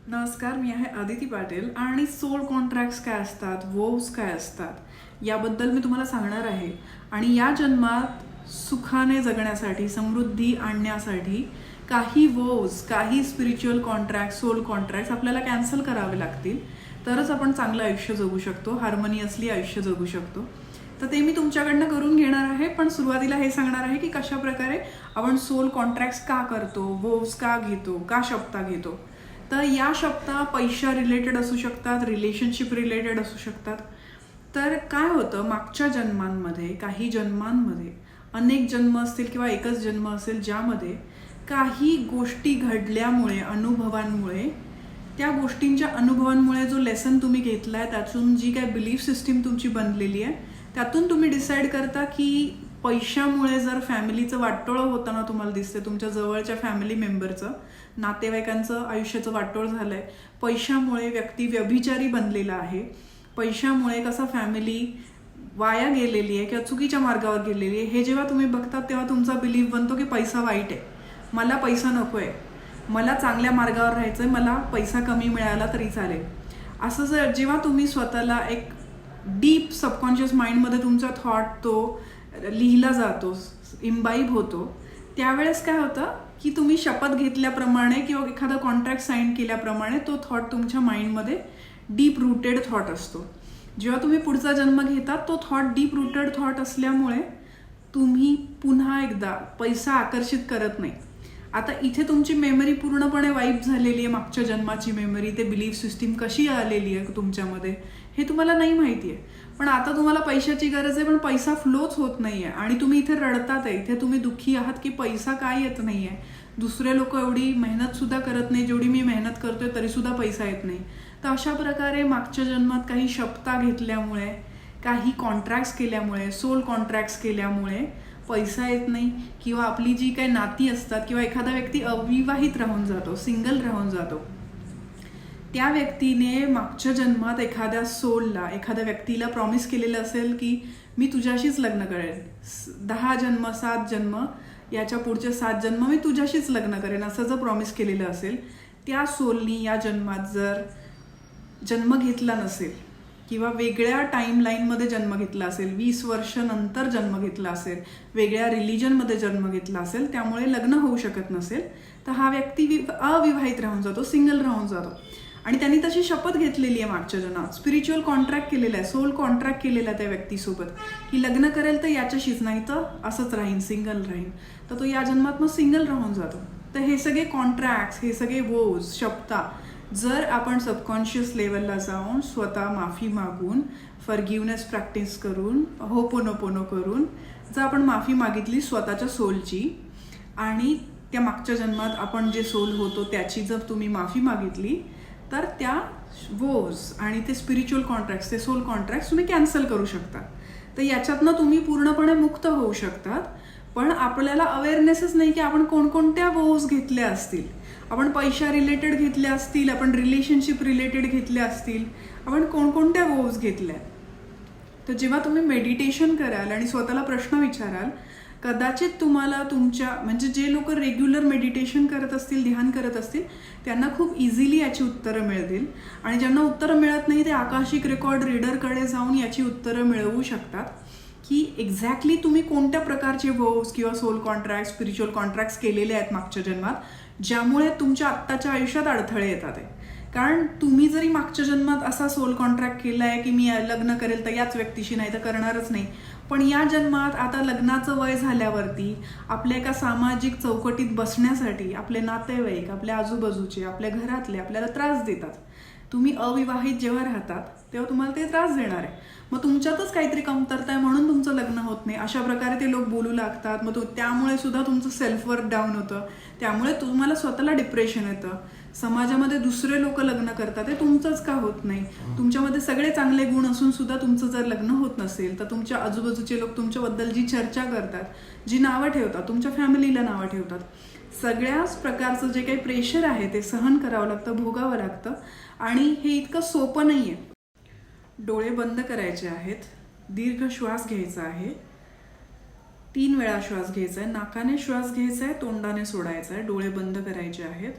नमस्कार, मी आहे आदिती पाटील आणि सोल कॉन्ट्रॅक्ट्स काय असतात, वोव्स काय असतात याबद्दल मी तुम्हाला सांगणार आहे. आणि या जन्मात सुखाने जगण्यासाठी, समृद्धी आणण्यासाठी काही वोव्स, काही स्पिरिच्युअल कॉन्ट्रॅक्ट, सोल कॉन्ट्रॅक्ट्स आपल्याला कॅन्सल करावे लागतील, तरच आपण चांगलं आयुष्य जगू शकतो, हार्मोनियसली आयुष्य जगू शकतो. तर ते मी तुमच्याकडनं करून घेणार आहे. पण सुरुवातीला हे सांगणार आहे की कशा प्रकारे आपण सोल कॉन्ट्रॅक्ट्स का करतो, वोव्स का घेतो, का शब्दा घेतो. तर या शब्दा पैशा रिलेटेड असू शकतात, रिलेशनशिप रिलेटेड असू शकतात. तर काय होतं, मागच्या जन्मांमध्ये, काही जन्मांमध्ये, अनेक जन्म असतील किंवा एकच जन्म असेल ज्यामध्ये काही गोष्टी घडल्यामुळे, अनुभवांमुळे, त्या गोष्टींच्या अनुभवांमुळे जो लेसन तुम्ही घेतलाय, त्यातून जी काय बिलीफ सिस्टीम तुमची बनलेली आहे, त्यातून तुम्ही डिसाईड करता की पैशामुळे जर फॅमिलीचं वाटोळं होताना तुम्हाला दिसते, तुमच्या जवळच्या फॅमिली मेंबरचं, नातेवाईकांचं आयुष्याचं वाटोळ झालंय, पैशामुळे व्यक्ती व्यभिचारी बनलेला आहे, पैशामुळे कसं फॅमिली वाया गेलेली आहे किंवा चुकीच्या मार्गावर गेलेली आहे, हे जेव्हा तुम्ही बघतात तेव्हा तुमचा बिलीफ बनतो की पैसा वाईट आहे, मला पैसा नको आहे, मला चांगल्या मार्गावर राहायचं आहे, मला पैसा कमी मिळाला तरी चालेल. असं जर जेव्हा तुम्ही स्वतःला एक डीप सबकॉन्शियस माइंडमध्ये तुमचा थॉट तो लिहिला जातो, इम्बाईब होतो, त्यावेळेस काय होतं की तुम्ही शपथ घेतल्याप्रमाणे किंवा एखादा कॉन्ट्रॅक्ट साईन केल्याप्रमाणे तो थॉट तुमच्या माइंडमध्ये डीप रूटेड थॉट असतो. जेव्हा तुम्ही पुढचा जन्म घेतात तो थॉट डीप रूटेड थॉट असल्यामुळे तुम्ही पुन्हा एकदा पैसा आकर्षित करत नाही. आता इथे तुमची मेमरी पूर्णपणे वाईप झालेली आहे, मागच्या जन्माची मेमरी, ते बिलीफ सिस्टीम कशी आलेली आहे तुमच्यामध्ये हे तुम्हाला नाही माहिती आहे. पण आता तुम्हाला पैशाची गरज आहे, पण पैसा फ्लोच होत नाही आहे आणि तुम्ही इथे रडतात आहे, इथे तुम्ही दुःखी आहात की पैसा काय येत नाही आहे, दुसरे लोक एवढी मेहनतसुद्धा करत नाही जेवढी मी मेहनत करतोय, तरीसुद्धा पैसा येत नाही. तर अशा प्रकारे मागच्या जन्मात काही शपथा घेतल्यामुळे, काही कॉन्ट्रॅक्ट्स केल्यामुळे, सोल कॉन्ट्रॅक्ट्स केल्यामुळे पैसा येत नाही, किंवा आपली जी काही नाती असतात, किंवा एखादा व्यक्ती अविवाहित राहून जातो, सिंगल राहून जातो, त्या व्यक्तीने मागच्या जन्मात एखाद्या सोलला, एखाद्या व्यक्तीला प्रॉमिस केलेलं असेल की मी तुझ्याशीच लग्न करेन, 10 जन्म, 7 जन्म, याच्या पुढचे 7 जन्म मी तुझ्याशीच लग्न करेन, असं जर प्रॉमिस केलेलं असेल, त्या सोलनी या जन्मात जर जन्म घेतला नसेल किंवा वेगळ्या टाईमलाईनमध्ये जन्म घेतला असेल, 20 वर्ष नंतर जन्म घेतला असेल, वेगळ्या रिलिजनमध्ये जन्म घेतला असेल, त्यामुळे लग्न होऊ शकत नसेल, तर हा व्यक्ती अविवाहित राहून जातो, सिंगल राहून जातो. आणि त्यांनी तशी शपथ घेतलेली आहे मागच्या जन्मात, स्पिरिच्युअल कॉन्ट्रॅक्ट केलेला आहे, सोल कॉन्ट्रॅक्ट केलेला आहे त्या व्यक्तीसोबत की लग्न करेल तर याच्याशीच, नाही तर असंच राहीन, सिंगल राहीन. तर तो या जन्मात मग सिंगल राहून जातो. तर हे सगळे कॉन्ट्रॅक्ट्स, हे सगळे वोज, शब्दा, जर आपण सबकॉन्शियस लेवलला जाऊन स्वतः माफी मागून, फॉरगिव्हनेस प्रॅक्टिस करून, होपोनोपोनो करून जर आपण माफी मागितली स्वतःच्या सोलची, आणि त्या मागच्या जन्मात आपण जे सोल होतो त्याची जर तुम्ही माफी मागितली, तर त्या वोज आणि ते स्पिरिच्युअल कॉन्ट्रॅक्ट्स, ते सोल कॉन्ट्रॅक्ट्स तुम्ही कॅन्सल करू शकता. तर याच्यातनं तुम्ही पूर्णपणे मुक्त होऊ शकतात. पण आपल्याला अवेअरनेसच नाही की आपण कोणकोणत्या वोज घेतल्या असतील, आपण पैशा रिलेटेड घेतल्या असतील, आपण रिलेशनशिप रिलेटेड घेतल्या असतील, आपण कोणकोणत्या वोज घेतल्या. तर जेव्हा तुम्ही मेडिटेशन कराल आणि स्वतःला प्रश्न विचाराल, कदाचित तुम्हाला तुमच्या, म्हणजे जे लोक रेग्युलर मेडिटेशन करत असतील, ध्यान करत असतील, त्यांना खूप इझिली याची उत्तरं मिळतील. आणि ज्यांना उत्तरं मिळत नाही ते आकाशिक रेकॉर्ड रीडरकडे जाऊन याची उत्तरं मिळवू शकतात की एक्झॅक्टली तुम्ही कोणत्या प्रकारचे वोव्स किंवा सोल कॉन्ट्रॅक्ट, स्पिरिच्युअल कॉन्ट्रॅक्ट्स केलेले आहेत मागच्या जन्मात, ज्यामुळे तुमच्या आत्ताच्या आयुष्यात अडथळे येतात. कारण तुम्ही जरी मागच्या जन्मात असा सोल कॉन्ट्रॅक्ट केला आहे की मी लग्न करेल तर याच व्यक्तीशी, नाही तर करणारच नाही, पण या जन्मात आता लग्नाचं वय झाल्यावरती आपल्या एका सामाजिक चौकटीत बसण्यासाठी आपले नातेवाईक, आपल्या आजूबाजूचे, आपल्या घरातले आपल्याला त्रास देतात. तुम्ही अविवाहित जेव्हा राहतात तेव्हा तुम्हाला ते त्रास देणार आहे, मग तुमच्यातच काहीतरी कमतरता आहे म्हणून तुमचं लग्न होत नाही, अशा प्रकारे ते लोक बोलू लागतात. मग त्यामुळे सुद्धा तुमचं सेल्फ वर्थ डाऊन होतं, त्यामुळे तुम्हाला स्वतःला डिप्रेशन येतं. समाजामध्ये दुसरे लोक लग्न करतात, ते तुमचंच का होत नाही. तुमच्यामध्ये सगळे चांगले गुण असून सुद्धा तुमचं जर लग्न होत नसेल, तर तुमच्या आजूबाजूचे लोक तुमच्याबद्दल जी चर्चा करतात, जी नावं ठेवतात, तुमच्या फॅमिलीला नावं ठेवतात, सगळ्याच प्रकारचं जे काही प्रेशर आहे ते सहन करावं लागतं, भोगावं लागतं. आणि हे इतकं सोपं नाही आहे. डोळे बंद करायचे आहेत, दीर्घ श्वास घ्यायचा आहे, 3 वेळा श्वास घ्यायचा आहे, नाकाने श्वास घ्यायचा आहे, तोंडाने सोडायचा आहे, डोळे बंद करायचे आहेत.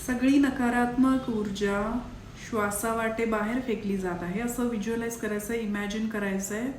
सगळी नकारात्मक ऊर्जा श्वासावाटे बाहेर फेकली जात आहे असं व्हिज्युअलाइज करायचं आहे, इमॅजिन करायचं आहे.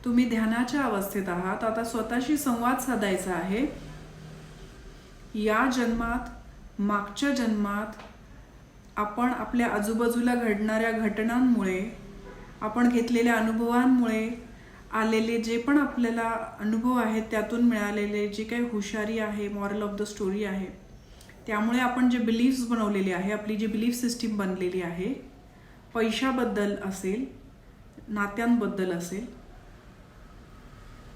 तुम्ही ध्यानाच्या अवस्थेत आहात. आता स्वतःशी संवाद साधायचा आहे. या जन्मात, मागच्या जन्मात आपण आपल्या आजूबाजूला घडणाऱ्या घटनांमुळे, आपण घेतलेल्या अनुभवांमुळे आलेले जे पण आपल्याला अनुभव आहेत, त्यातून मिळालेले जे काही हुशारी आहे, मॉरल ऑफ द स्टोरी आहे, त्यामुळे आपण जे बिलीफ्स बनवलेले आहे, आपली जी बिलीफ सिस्टीम बनलेली आहे, पैशाबद्दल असेल, नात्यांबद्दल असेल,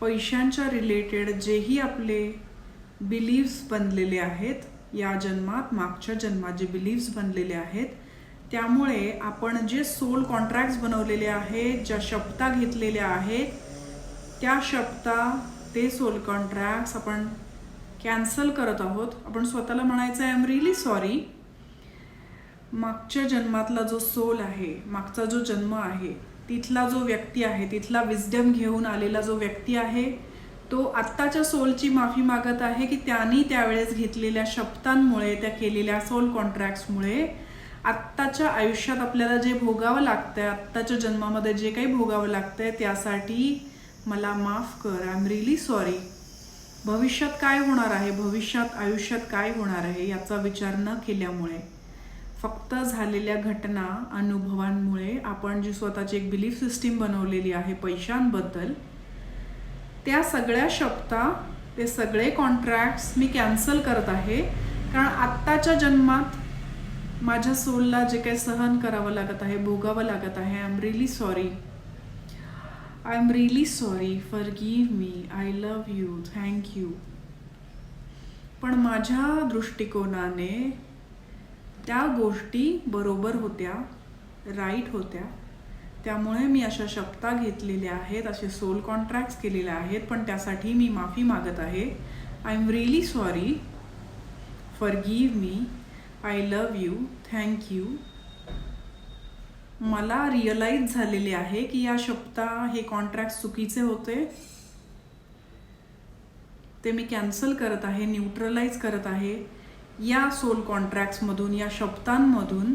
पैशांच्या रिलेटेड जेही आपले बिलीव्स बनलेले आहेत या जन्मात, मागच्या जन्मात जे बिलीव्स बनलेले आहेत, त्यामुळे आपण जे सोल कॉन्ट्रॅक्ट्स बनवलेले आहेत, ज्या शपथा घेतलेल्या आहेत, त्या शपथा, ते सोल कॉन्ट्रॅक्ट्स आपण कॅन्सल करत आहोत. आपण स्वतःला म्हणायचं आय एम रिअली सॉरी. मागच्या जन्मातला जो सोल आहे, मागचा जो जन्म आहे, तिथला जो व्यक्ती आहे, तिथला विजडम घेऊन आलेला जो व्यक्ती आहे, तो आत्ताच्या सोलची माफी मागत आहे की त्यांनी त्यावेळेस घेतलेल्या शपथांमुळे, त्या केलेल्या सोल कॉन्ट्रॅक्ट्समुळे आत्ताच्या आयुष्यात आपल्याला जे भोगावं लागतंय, आत्ताच्या जन्मामध्ये जे काही भोगावं लागतंय, त्यासाठी मला माफ कर. I am really sorry. भविष्यात काय होणार आहे, भविष्यात आयुष्यात काय होणार आहे याचा विचार न केल्यामुळे, फक्त झालेल्या घटना, अनुभवांमुळे आपण जी स्वतःची एक बिलीफ सिस्टीम बनवलेली आहे पैशांबद्दल, त्या सगळ्या शपथा, ते सगळे कॉन्ट्रॅक्ट्स मी कॅन्सल करत आहे. कारण आत्ताच्या जन्मात माझ्या सोलला जे काही सहन करावं लागत आहे, भोगावं लागत आहे, I am really sorry. I am really sorry. Forgive me. I love you. Thank you. पण माझ्या दृष्टिकोनाने त्या गोष्टी बरोबर होत्या, राईट होत्या. त्यामुळे मी अशा शपथा घेतलेल्या आहेत, असे सोल कॉन्ट्रॅक्ट्स केलेले आहेत, पण त्यासाठी मी माफी मागत आहे. I am really sorry. Forgive me. I love you. Thank you. मला रिअलाइज झालेले आहे की या शपथा, हे कॉन्ट्रॅक्ट चुकीचे होते, ते मी कॅन्सल करत आहे, न्यूट्रलाइज करत आहे. या सोल कॉन्ट्रॅक्ट्समधून, या शपथांमधून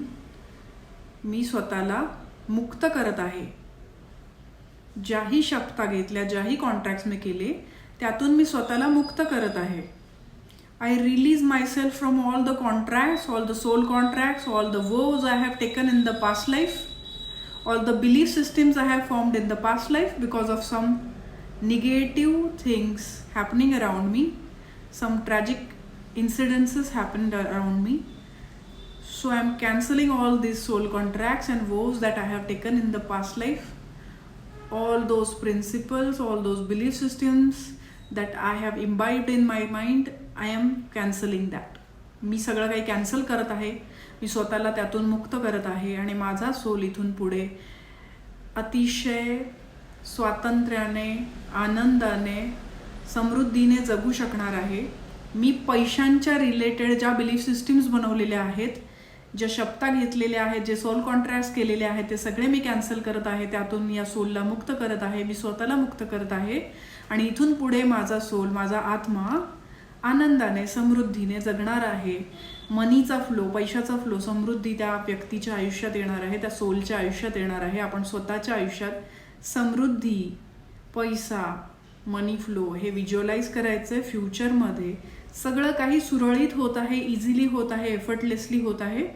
मी स्वतःला मुक्त करत आहे. ज्याही शपथा घेतल्या, ज्याही कॉन्ट्रॅक्ट्स मी केले, त्यातून मी स्वतःला मुक्त करत आहे. I release myself from all the contracts, all the soul contracts, all the vows I have taken in the past life, all the belief systems I have formed in the past life because of some negative things happening around me, some tragic incidences happened around me. So I am cancelling all these soul contracts and vows that I have taken in the past life. All those principles, all those belief systems that I have imbibed in my mind, I am cancelling that. मी सगळं काही cancel करत आहे. मी स्वतःला त्यातून मुक्त करत आहे आणि माझा सोल इथून पुढे अतिशय स्वातंत्र्याने, आनंदाने, समृद्धीने जगू शकणार आहे. मी पैशांच्या रिलेटेड ज्या बिलीफ सिस्टीम्स बनवलेल्या आहेत, ज्या शपथा घेतलेल्या आहेत, जे सोल कॉन्ट्रॅक्ट्स केलेले आहेत, ते सगळे मी कॅन्सल करत आहे. त्यातून मी या सोलला मुक्त करत आहे, मी स्वतःला मुक्त करत आहे. आणि इथून पुढे माझा सोल, माझा आत्मा आनंदाने, समृद्धीने जगणार आहे. मनीचा फ्लो, पैशाचा फ्लो, समृद्धी त्या व्यक्तीच्या आयुष्यात येणार आहे, त्या सोलच्या आयुष्यात येणार आहे. आपण स्वतःच्या आयुष्यात समृद्धी, पैसा, मनी फ्लो हे व्हिज्युअलाइज करायचं. फ्युचरमध्ये सगळं काही सुरळीत होत आहे, इझिली होत आहे, एफर्टलेसली होत आहे.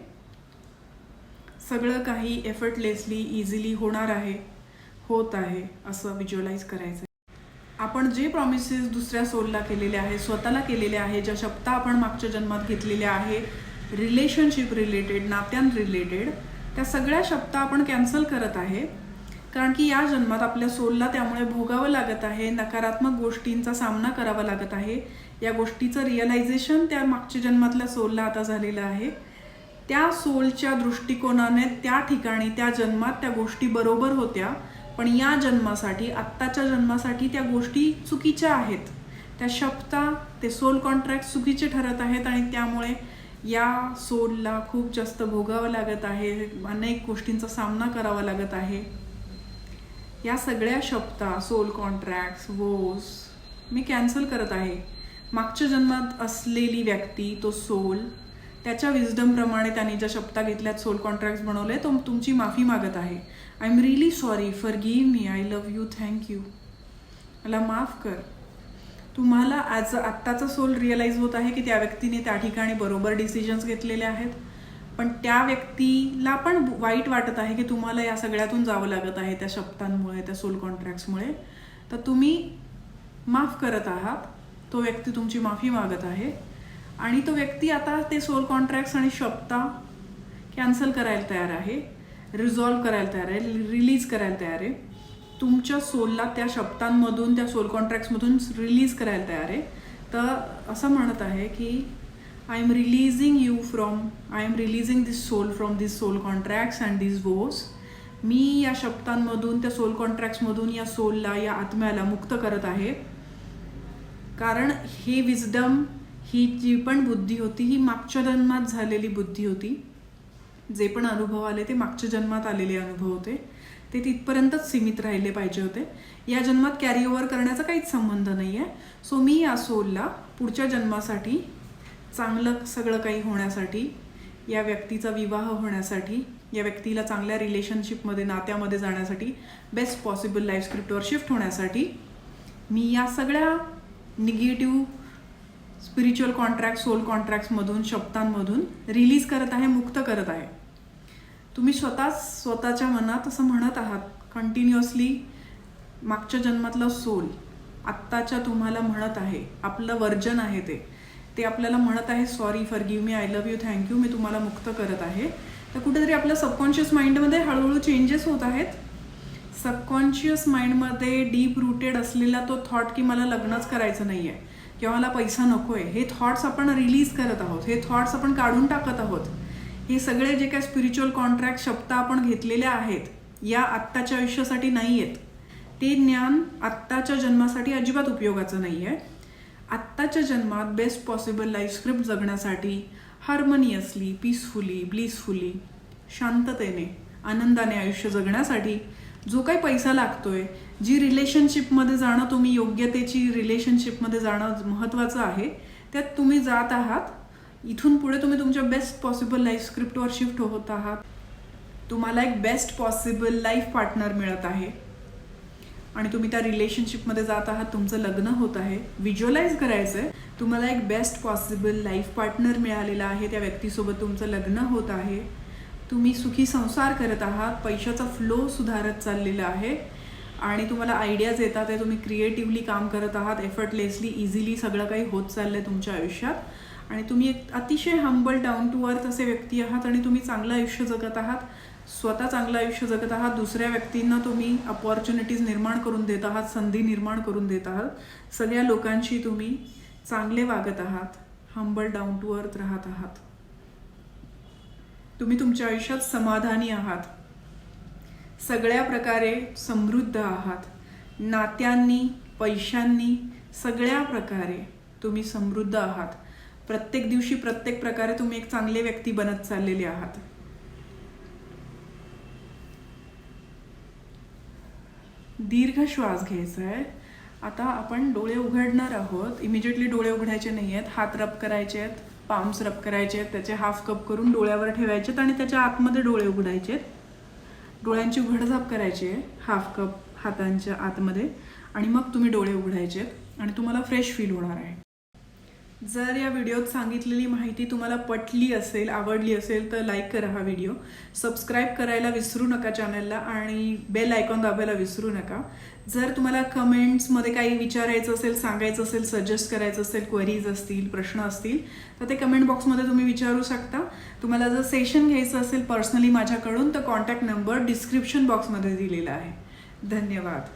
सगळं काही एफर्टलेसली, इझिली होणार आहे, होत आहे, असं व्हिज्युअलाइज करायचं. आपण जे प्रॉमिसेस दुसऱ्या सोलला केलेले आहे, स्वतःला केलेले आहे, ज्या शपथा आपण मागच्या जन्मात घेतलेल्या आहे, रिलेशनशिप रिलेटेड, नात्यां रिलेटेड, त्या सगळ्या शपथा आपण कॅन्सल करत आहे. कारण की या जन्मात आपल्या सोलला त्यामुळे भोगावं लागत आहे, नकारात्मक गोष्टींचा सामना करावा लागत आहे. या गोष्टीचं रिअलायझेशन त्या मागच्या जन्मातल्या सोलला आता झालेलं आहे. त्या सोलच्या दृष्टिकोनाने त्या ठिकाणी, त्या जन्मात त्या गोष्टी बरोबर होत्या, पण या जन्मासाठी, आत्ताच्या जन्मासाठी त्या गोष्टी चुकीच्या आहेत. त्या शपथा, ते सोल कॉन्ट्रॅक्ट चुकीचे ठरत आहेत आणि त्यामुळे या सोलला खूप जास्त भोगावं लागत आहे, अनेक गोष्टींचा सामना करावा लागत आहे. या सगळ्या शपथा, सोल कॉन्ट्रॅक्ट्स, वोज मी कॅन्सल करत आहे. मागच्या जन्मात असलेली व्यक्ती, तो सोल, त्याच्या विजडमप्रमाणे त्याने ज्या शपथा घेतल्यात, सोल कॉन्ट्रॅक्ट्स बनवले, तो तुमची माफी मागत आहे. I am really sorry, forgive me, I love you, thank you, मला माफ कर. तुम्हाला आत्ताचा सोल रिअलाइज होत आहे की त्या व्यक्तीने त्या ठिकाणी बरोबर डिसिजन्स घेतलेले आहेत, पण त्या व्यक्तीला पण वाईट वाटत आहे की तुम्हाला या सगळ्यातून जावं लागत आहे त्या शब्दांमुळे, त्या सोल कॉन्ट्रॅक्ट्समुळे. तर तुम्ही माफ करत आहात, तो व्यक्ती तुमची माफी मागत आहे आणि तो व्यक्ती आता ते सोल कॉन्ट्रॅक्ट्स आणि शब्द कॅन्सल करायला तयार आहे, रिझॉल्व करायला तयार आहे, रिलीज करायला तयार आहे. तुमच्या सोलला त्या शब्दांमधून, त्या सोल कॉन्ट्रॅक्ट्समधून रिलीज करायला तयार आहे. तर असं म्हणत आहे की I am releasing this soul from this soul contracts and this vows. मी या शब्दांमधून, त्या सोल कॉन्ट्रॅक्ट्समधून या सोलला, या आत्म्याला मुक्त करत आहे. कारण हे विजडम, ही जी पण बुद्धी होती, ही मागच्या जन्मात झालेली बुद्धी होती. जे पण अनुभव आले ते मागच्या जन्मात आलेले अनुभव होते, ते तिथपर्यंतच सीमित राहिले पाहिजे होते. या जन्मात कॅरी ओव्हर करण्याचा काहीच संबंध नाही आहे. सो मी या सोलला पुढच्या जन्मासाठी, चांगलं सगळं काही होण्यासाठी, या व्यक्तीचा विवाह होण्यासाठी, या व्यक्तीला चांगल्या रिलेशनशिपमध्ये, नात्यामध्ये जाण्यासाठी, बेस्ट पॉसिबल लाईफ स्क्रिप्टवर शिफ्ट होण्यासाठी मी या सगळ्या निगेटिव्ह स्पिरिच्युअल कॉन्ट्रॅक्ट, सोल कॉन्ट्रॅक्ट्समधून, शब्दांमधून रिलीज करत आहे, मुक्त करत आहे. तुम्ही स्वतःच्या मनात असं म्हणत आहात कंटिन्युअसली. मागच्या जन्मातला सोल आत्ताच्या तुम्हाला म्हणत आहे, आपलं वर्जन आहे ते आपल्याला म्हणत आहे sorry, forgive me, I love you, thank you, मी तुम्हाला मुक्त करत आहे. तर कुठेतरी आपल्या सबकॉन्शियस माइंडमध्ये हळूहळू चेंजेस होत आहेत. सबकॉन्शियस माइंडमध्ये डीप रूटेड असलेला तो थॉट की मला लग्नच करायचं नाही आहे किंवा मला पैसा नको आहे, हे थॉट्स आपण रिलीज करत आहोत, हे थॉट्स आपण काढून टाकत आहोत. हे सगळे जे काय स्पिरिच्युअल कॉन्ट्रॅक्ट, शब्द आपण घेतलेले आहेत, या आत्ताच्या आयुष्यासाठी नाही आहेत. ते ज्ञान आत्ताच्या जन्मासाठी अजिबात उपयोगाचं नाही आहे. आत्ताच्या जन्मात बेस्ट पॉसिबल लाईफ स्क्रिप्ट जगण्यासाठी, हार्मोनियसली, पीसफुली, ब्लिसफुली, शांततेने, आनंदाने आयुष्य जगण्यासाठी जो काही पैसा लागतोय, जी रिलेशनशिपमध्ये जाणं, तुम्ही योग्यतेची रिलेशनशिपमध्ये जाणं महत्त्वाचं आहे, त्यात तुम्ही जात आहात. इथून पुढे तुम्ही तुमच्या बेस्ट पॉसिबल लाईफ स्क्रिप्टवर शिफ्ट होत आहात. तुम्हाला एक बेस्ट पॉसिबल लाईफ पार्टनर मिळत आहे आणि तुम्ही त्या रिलेशनशिपमध्ये जात आहात, तुमचं लग्न होत आहे. व्हिज्युअलाइज करायचं आहे, तुम्हाला एक बेस्ट पॉसिबल लाईफ पार्टनर मिळालेला आहे, त्या व्यक्तीसोबत तुमचं लग्न होत आहे, तुम्ही सुखी संसार करत आहात, पैशाचा फ्लो सुधारत चाललेला आहे आणि तुम्हाला आयडियाज येतात आहे, तुम्ही क्रिएटिव्हली काम करत आहात, एफर्टलेसली, इझिली सगळं काही होत चाललं आहे तुमच्या आयुष्यात आणि तुम्ही एक अतिशय हंबल, डाऊन टू अर्थ असे व्यक्ती आहात आणि तुम्ही चांगलं आयुष्य जगत आहात. स्वतः चांगलं आयुष्य जगत आहात. दुसऱ्या व्यक्तींना तुम्ही अपॉर्च्युनिटीज निर्माण करून देत आहात, संधी निर्माण करून देत आहात. सगळ्या लोकांशी तुम्ही चांगले वागत आहात, हंबल, डाऊन टू अर्थ राहत आहात. तुम्ही तुमच्या आयुष्यात समाधानी आहात, सगळ्या प्रकारे समृद्ध आहात. नात्यांनी, पैशांनी, सगळ्या प्रकारे तुम्ही समृद्ध आहात. प्रत्येक दिवशी, प्रत्येक प्रकारे तुम्ही एक चांगले व्यक्ती बनत चाललेले आहात. दीर्घ श्वास घ्यायचा आहे. आता आपण डोळे उघडणार आहोत. इमिजिएटली डोळे उघडायचे नाही आहेत, हात रब करायचे आहेत, पाम्स रब करायचे आहेत, त्याचे हाफ कप करून डोळ्यावर ठेवायचे आहेत आणि त्याच्या आतमध्ये डोळे उघडायचे आहेत. डोळ्यांची उघडझाप करायची आहे हाफ कप हातांच्या आतमध्ये आणि मग तुम्ही डोळे उघडायचे आहेत आणि तुम्हाला फ्रेश फील होणार आहे. जर या व्हिडिओत सांगितलेली माहिती तुम्हाला पटली असेल, आवडली असेल तर लाईक करा हा व्हिडिओ, सबस्क्राईब करायला विसरू नका चॅनलला आणि बेल आयकॉन दाबायला विसरू नका. जर तुम्हाला कमेंट्समध्ये काही विचारायचं असेल, सांगायचं असेल, सजेस्ट करायचं असेल, क्वेरीज असतील, प्रश्न असतील तर ते कमेंट बॉक्समध्ये तुम्ही विचारू शकता. तुम्हाला जर सेशन घ्यायचं असेल पर्सनली माझ्याकडून तर कॉन्टॅक्ट नंबर डिस्क्रिप्शन बॉक्समध्ये दिलेला आहे. धन्यवाद.